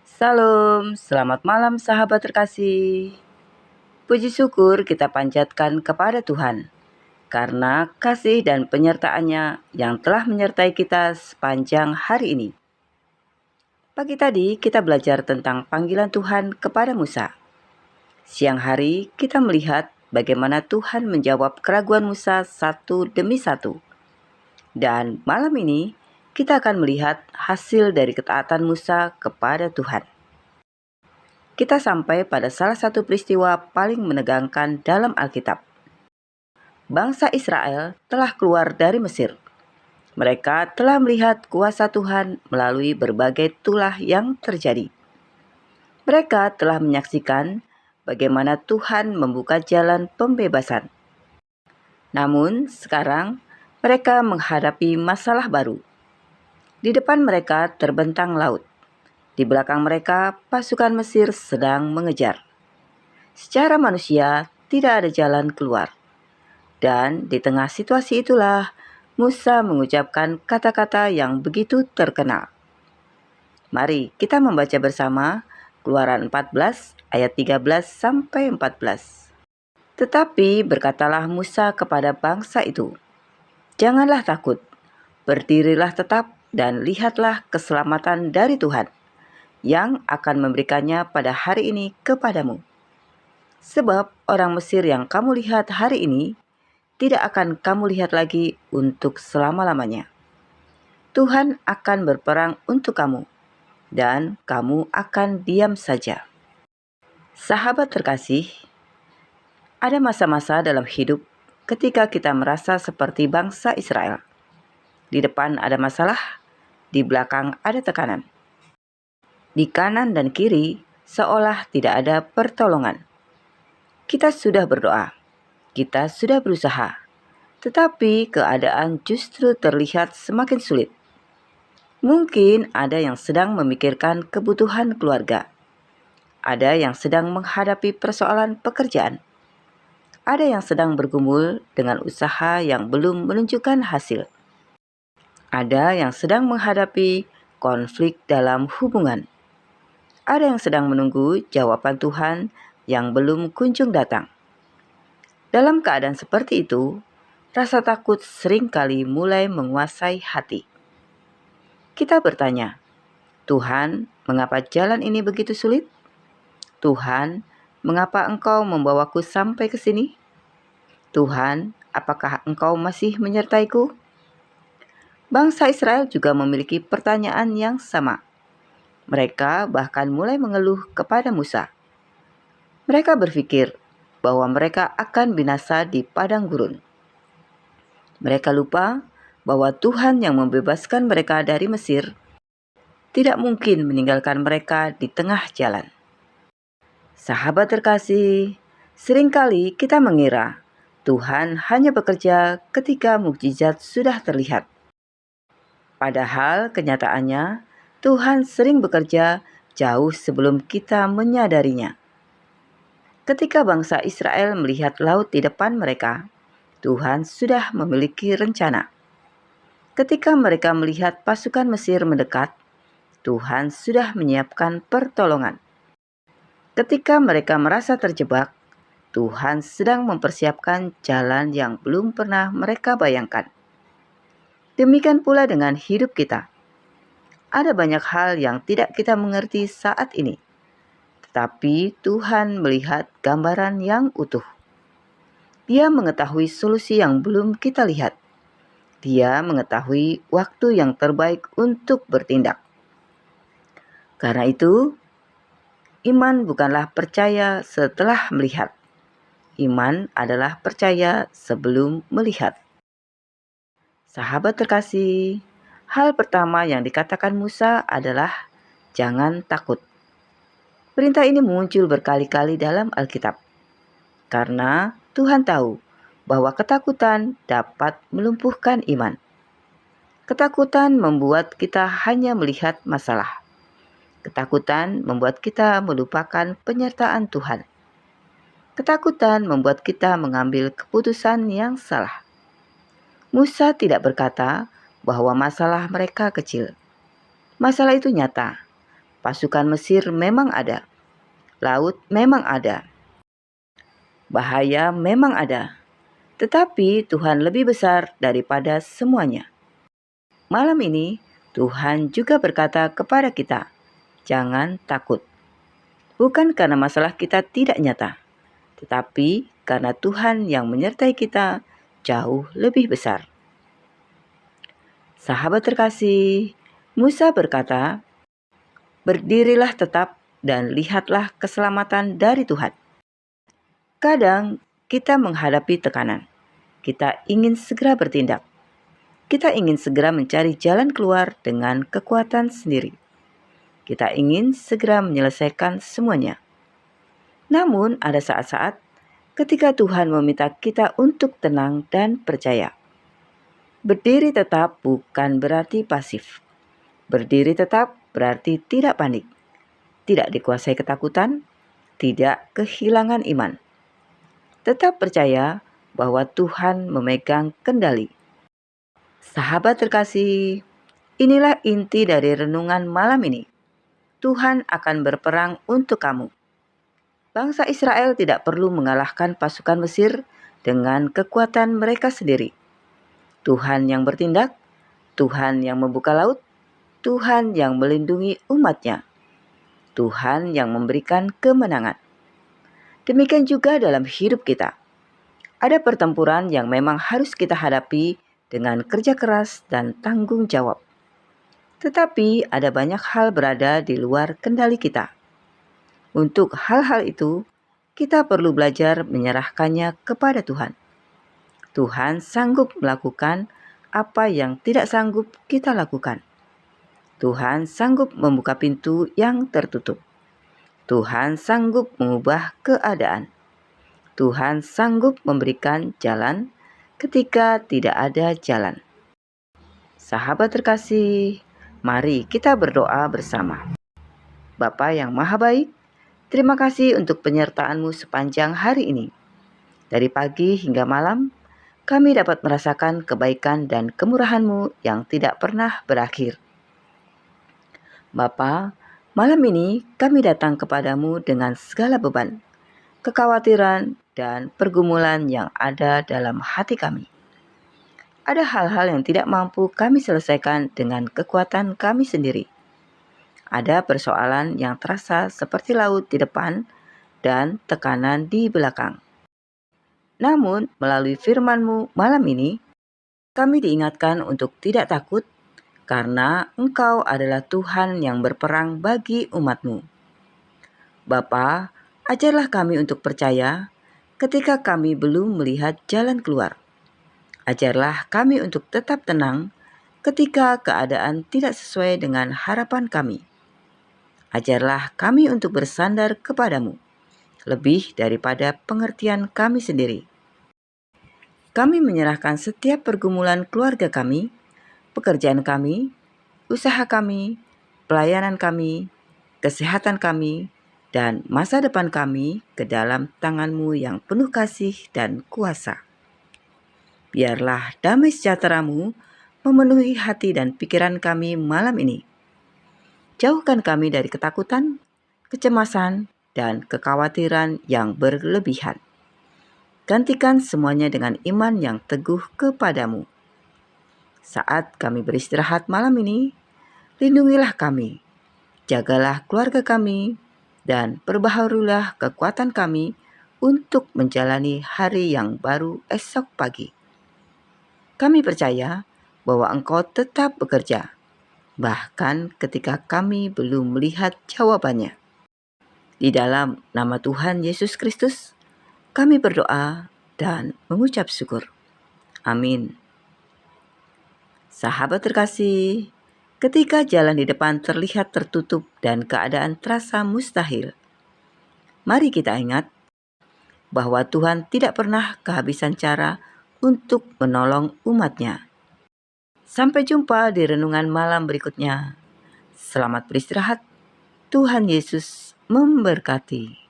Salam, selamat malam sahabat terkasih. Puji syukur kita panjatkan kepada Tuhan, karena kasih dan penyertaan-Nya yang telah menyertai kita sepanjang hari ini. Pagi tadi kita belajar tentang panggilan Tuhan kepada Musa. Siang hari kita melihat bagaimana Tuhan menjawab keraguan Musa satu demi satu. Dan malam ini kita akan melihat hasil dari ketaatan Musa kepada Tuhan. Kita sampai pada salah satu peristiwa paling menegangkan dalam Alkitab. Bangsa Israel telah keluar dari Mesir. Mereka telah melihat kuasa Tuhan melalui berbagai tulah yang terjadi. Mereka telah menyaksikan bagaimana Tuhan membuka jalan pembebasan. Namun sekarang mereka menghadapi masalah baru. Di depan mereka terbentang laut. Di belakang mereka pasukan Mesir sedang mengejar. Secara manusia tidak ada jalan keluar. Dan di tengah situasi itulah Musa mengucapkan kata-kata yang begitu terkenal. Mari kita membaca bersama Keluaran 14 ayat 13 sampai 14. Tetapi berkatalah Musa kepada bangsa itu, "Janganlah takut, berdirilah tetap dan lihatlah keselamatan dari Tuhan yang akan memberikannya pada hari ini kepadamu. Sebab orang Mesir yang kamu lihat hari ini, tidak akan kamu lihat lagi untuk selama-lamanya. Tuhan akan berperang untuk kamu, dan kamu akan diam saja." Sahabat terkasih, ada masa-masa dalam hidup ketika kita merasa seperti bangsa Israel. Di depan ada masalah, di belakang ada tekanan. Di kanan dan kiri seolah tidak ada pertolongan. Kita sudah berdoa, kita sudah berusaha, tetapi keadaan justru terlihat semakin sulit. Mungkin ada yang sedang memikirkan kebutuhan keluarga. Ada yang sedang menghadapi persoalan pekerjaan. Ada yang sedang bergumul dengan usaha yang belum menunjukkan hasil. Ada yang sedang menghadapi konflik dalam hubungan. Ada yang sedang menunggu jawaban Tuhan yang belum kunjung datang. Dalam keadaan seperti itu, rasa takut seringkali mulai menguasai hati. Kita bertanya, "Tuhan, mengapa jalan ini begitu sulit? Tuhan, mengapa Engkau membawaku sampai ke sini? Tuhan, apakah Engkau masih menyertaiku?" Bangsa Israel juga memiliki pertanyaan yang sama. Mereka bahkan mulai mengeluh kepada Musa. Mereka berpikir bahwa mereka akan binasa di padang gurun. Mereka lupa bahwa Tuhan yang membebaskan mereka dari Mesir tidak mungkin meninggalkan mereka di tengah jalan. Sahabat terkasih, seringkali kita mengira Tuhan hanya bekerja ketika mukjizat sudah terlihat. Padahal kenyataannya Tuhan sering bekerja jauh sebelum kita menyadarinya. Ketika bangsa Israel melihat laut di depan mereka, Tuhan sudah memiliki rencana. Ketika mereka melihat pasukan Mesir mendekat, Tuhan sudah menyiapkan pertolongan. Ketika mereka merasa terjebak, Tuhan sedang mempersiapkan jalan yang belum pernah mereka bayangkan. Demikian pula dengan hidup kita. Ada banyak hal yang tidak kita mengerti saat ini, tetapi Tuhan melihat gambaran yang utuh. Dia mengetahui solusi yang belum kita lihat. Dia mengetahui waktu yang terbaik untuk bertindak. Karena itu, iman bukanlah percaya setelah melihat. Iman adalah percaya sebelum melihat. Sahabat terkasih, hal pertama yang dikatakan Musa adalah jangan takut. Perintah ini muncul berkali-kali dalam Alkitab. Karena Tuhan tahu bahwa ketakutan dapat melumpuhkan iman. Ketakutan membuat kita hanya melihat masalah. Ketakutan membuat kita melupakan penyertaan Tuhan. Ketakutan membuat kita mengambil keputusan yang salah. Musa tidak berkata bahwa masalah mereka kecil. Masalah itu nyata. Pasukan Mesir memang ada, laut memang ada, bahaya memang ada, tetapi Tuhan lebih besar daripada semuanya. Malam ini, Tuhan juga berkata kepada kita, jangan takut. Bukan karena masalah kita tidak nyata, tetapi karena Tuhan yang menyertai kita jauh lebih besar. Sahabat terkasih, Musa berkata, berdirilah tetap dan lihatlah keselamatan dari Tuhan. Kadang kita menghadapi tekanan. Kita ingin segera bertindak. Kita ingin segera mencari jalan keluar dengan kekuatan sendiri. Kita ingin segera menyelesaikan semuanya. Namun ada saat-saat ketika Tuhan meminta kita untuk tenang dan percaya. Berdiri tetap bukan berarti pasif. Berdiri tetap berarti tidak panik, tidak dikuasai ketakutan, tidak kehilangan iman. Tetap percaya bahwa Tuhan memegang kendali. Sahabat terkasih, inilah inti dari renungan malam ini. Tuhan akan berperang untuk kamu. Bangsa Israel tidak perlu mengalahkan pasukan Mesir dengan kekuatan mereka sendiri. Tuhan yang bertindak, Tuhan yang membuka laut, Tuhan yang melindungi umat-Nya, Tuhan yang memberikan kemenangan. Demikian juga dalam hidup kita. Ada pertempuran yang memang harus kita hadapi dengan kerja keras dan tanggung jawab. Tetapi ada banyak hal berada di luar kendali kita. Untuk hal-hal itu, kita perlu belajar menyerahkannya kepada Tuhan. Tuhan sanggup melakukan apa yang tidak sanggup kita lakukan. Tuhan sanggup membuka pintu yang tertutup. Tuhan sanggup mengubah keadaan. Tuhan sanggup memberikan jalan ketika tidak ada jalan. Sahabat terkasih, mari kita berdoa bersama. Bapa yang Maha Baik, terima kasih untuk penyertaan-Mu sepanjang hari ini. Dari pagi hingga malam, kami dapat merasakan kebaikan dan kemurahan-Mu yang tidak pernah berakhir. Bapa, malam ini kami datang kepadamu dengan segala beban, kekhawatiran, dan pergumulan yang ada dalam hati kami. Ada hal-hal yang tidak mampu kami selesaikan dengan kekuatan kami sendiri. Ada persoalan yang terasa seperti laut di depan dan tekanan di belakang. Namun, melalui firman-Mu malam ini, kami diingatkan untuk tidak takut karena Engkau adalah Tuhan yang berperang bagi umat-Mu. Bapa, ajarlah kami untuk percaya ketika kami belum melihat jalan keluar. Ajarlah kami untuk tetap tenang ketika keadaan tidak sesuai dengan harapan kami. Ajarlah kami untuk bersandar kepadamu, lebih daripada pengertian kami sendiri. Kami menyerahkan setiap pergumulan keluarga kami, pekerjaan kami, usaha kami, pelayanan kami, kesehatan kami, dan masa depan kami ke dalam tangan-Mu yang penuh kasih dan kuasa. Biarlah damai sejahtera-Mu memenuhi hati dan pikiran kami malam ini. Jauhkan kami dari ketakutan, kecemasan, dan kekhawatiran yang berlebihan. Gantikan semuanya dengan iman yang teguh kepadamu. Saat kami beristirahat malam ini, lindungilah kami, jagalah keluarga kami, dan perbaharulah kekuatan kami untuk menjalani hari yang baru esok pagi. Kami percaya bahwa Engkau tetap bekerja, bahkan ketika kami belum melihat jawabannya. Di dalam nama Tuhan Yesus Kristus, kami berdoa dan mengucap syukur. Amin. Sahabat terkasih, ketika jalan di depan terlihat tertutup dan keadaan terasa mustahil, mari kita ingat bahwa Tuhan tidak pernah kehabisan cara untuk menolong umat-Nya. Sampai jumpa di renungan malam berikutnya. Selamat beristirahat. Tuhan Yesus memberkati.